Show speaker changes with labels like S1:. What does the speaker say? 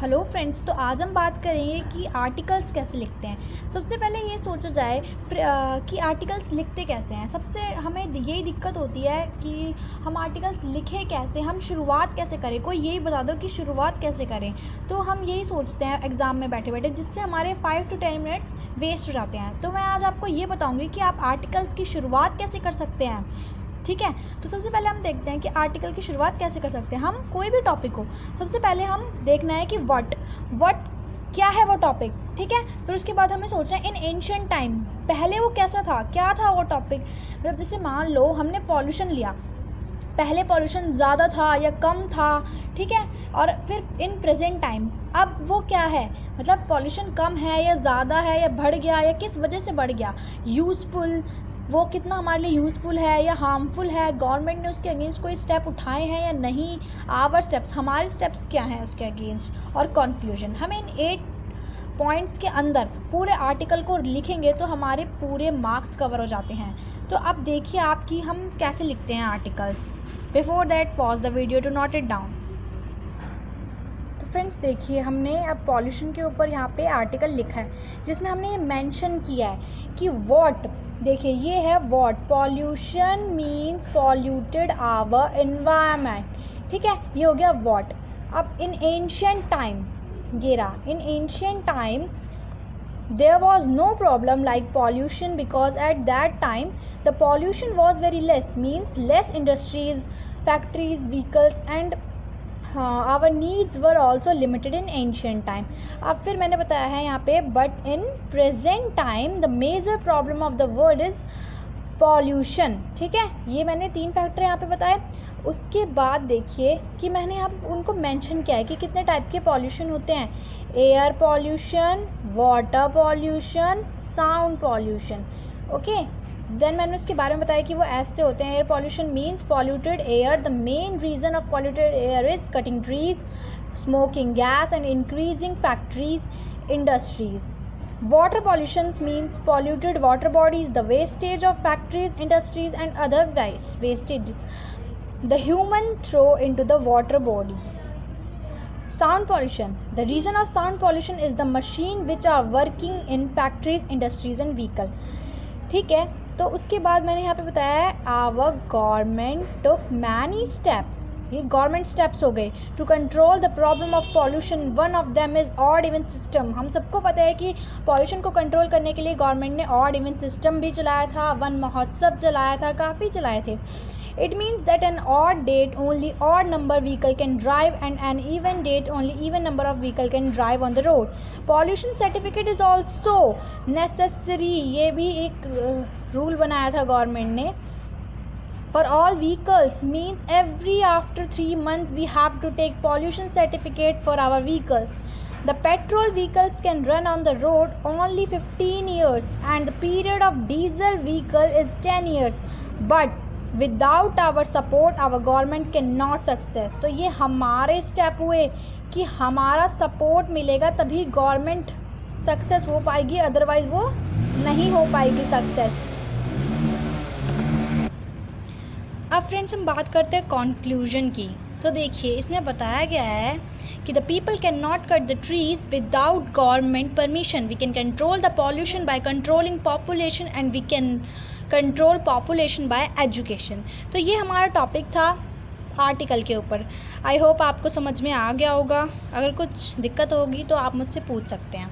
S1: Hello friends, तो आज हम बात करेंगे कि आर्टिकल्स कैसे लिखते हैं। सबसे पहले ये सोचा जाए कि आर्टिकल्स लिखते कैसे हैं। सबसे हमें यही दिक्कत होती है कि हम आर्टिकल्स लिखें कैसे, हम शुरुआत कैसे करें। कोई यही बता दो कि शुरुआत कैसे करें, तो हम यही सोचते हैं एग्ज़ाम में बैठे बैठे, जिससे हमारे 5 to 10 मिनट्स वेस्ट हो जाते हैं। तो मैं आज आपको ये बताऊँगी कि आप आर्टिकल्स की शुरुआत कैसे कर सकते हैं। ठीक है, तो सबसे पहले हम देखते हैं कि आर्टिकल की शुरुआत कैसे कर सकते हैं। हम कोई भी टॉपिक हो, सबसे पहले हम देखना है कि व्हाट क्या है वो टॉपिक। ठीक है, फिर उसके बाद हमें सोचना है इन एंशिएंट टाइम, पहले वो कैसा था, क्या था वो टॉपिक। मतलब जैसे मान लो हमने पॉल्यूशन लिया, पहले पॉल्यूशन ज़्यादा था या कम था। ठीक है, और फिर इन प्रेजेंट टाइम अब वो क्या है, मतलब पॉल्यूशन कम है या ज़्यादा है या बढ़ गया या किस वजह से बढ़ गया। यूज़फुल, वो कितना हमारे लिए यूज़फुल है या हार्मफुल है, गवर्नमेंट ने उसके अगेंस्ट कोई स्टेप उठाए हैं या नहीं, आवर स्टेप्स, हमारे स्टेप्स क्या हैं उसके अगेंस्ट, और कंक्लूजन। हमें इन 8 पॉइंट्स के अंदर पूरे आर्टिकल को लिखेंगे तो हमारे पूरे मार्क्स कवर हो जाते हैं। तो अब देखिए आपकी हम कैसे लिखते हैं articles. Before that pause the video to note it down. तो फ्रेंड्स देखिए, हमने अब पॉल्यूशन के ऊपर यहाँ पे आर्टिकल लिखा है, जिसमें हमने ये मेंशन किया है कि व्हाट। देखिए ये है what, pollution means polluted our environment. ठीक है, ये हो गया व्हाट। अब इन एंशिएंट टाइम, ये रहा, इन ancient time there was no problem like pollution because at that time the pollution was very less, means less industries, factories, vehicles and our needs were also limited in ancient time. अब फिर मैंने बताया है यहाँ पे but in present time the major problem of the world is pollution. ठीक है, ये मैंने 3 फैक्टर यहाँ पे बताए। उसके बाद देखिए कि मैंने यहाँ पे उनको मेंशन किया है कि कितने टाइप के पॉल्यूशन होते हैं। Air pollution, water pollution, sound pollution. Okay, then मैंने उसके बारे में बताया कि वो ऐसे होते हैं। Air pollution means polluted air, the main reason of polluted air is cutting trees, smoking gas and increasing factories, industries. Water pollution means polluted water bodies, the wastage of factories, industries and other wastage the human throw into the water bodies. Sound pollution, the reason of sound pollution is the machine which are working in factories, industries and vehicle. ठीक है, तो उसके बाद मैंने यहाँ पे बताया है our government took many steps, ये गवर्नमेंट स्टेप्स हो गए to control the problem of pollution. One of them is odd even system. हम सबको पता है कि पॉल्यूशन को कंट्रोल करने के लिए गवर्नमेंट ने ऑड इवन सिस्टम भी चलाया था, वन महोत्सव चलाया था, काफ़ी चलाए थे। It means that an odd date only odd number vehicle can drive and an even date only even number of vehicle can drive on the road. Pollution certificate is also necessary, ये भी एक rule बनाया था government ने। For all vehicles means every after 3 months we have to take pollution certificate for our vehicles. The petrol vehicles can run on the road only 15 years and the period of diesel vehicle is 10 years. But without our support our government cannot success. तो ये हमारे step हुए कि हमारा support मिलेगा तभी government success हो पाएगी, अदरवाइज वो नहीं हो पाएगी सक्सेस। अब फ्रेंड्स हम बात करते हैं कंक्लूजन की। तो देखिए इसमें बताया गया है कि the people can not cut the trees without government permission. We can control the pollution by controlling population and we can control population by education. तो ये हमारा टॉपिक था आर्टिकल के ऊपर। आई होप आपको समझ में आ गया होगा। अगर कुछ दिक्कत होगी तो आप मुझसे पूछ सकते हैं।